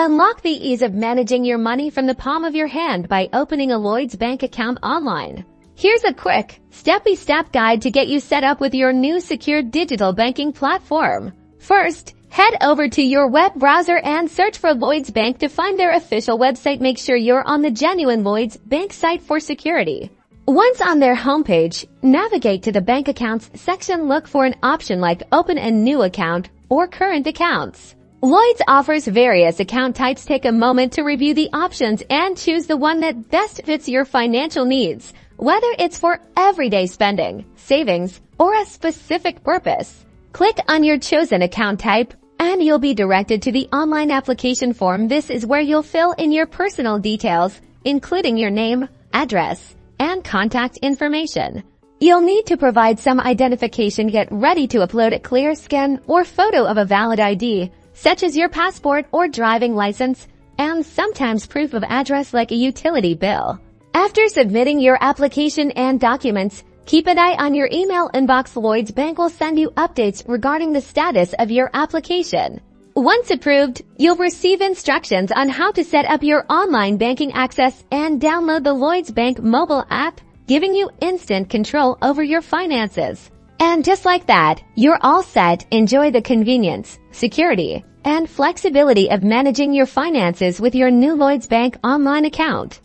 Unlock the ease of managing your money from the palm of your hand by opening a Lloyds Bank account online. Here's a quick, step-by-step guide to get you set up with your new secure digital banking platform. First, head over to your web browser and search for Lloyds Bank to find their official website. Make sure you're on the genuine Lloyds Bank site for security. Once on their homepage, navigate to the bank accounts section. Look for an option like Open a New Account or Current Accounts. Lloyds offers various account types. Take a moment to review the options and choose the one that best fits your financial needs, whether it's for everyday spending, savings, or a specific purpose. Click on your chosen account type, and you'll be directed to the online application form. This is where you'll fill in your personal details, including your name, address, and contact information. You'll need to provide some identification. Get ready to upload a clear scan or photo of a valid ID, such as your passport or driving license, and sometimes proof of address like a utility bill. After submitting your application and documents, keep an eye on your email inbox. Lloyds Bank will send you updates regarding the status of your application. Once approved, you'll receive instructions on how to set up your online banking access and download the Lloyds Bank mobile app, giving you instant control over your finances. And just like that, you're all set. Enjoy the convenience, security, and flexibility of managing your finances with your new Lloyds Bank online account.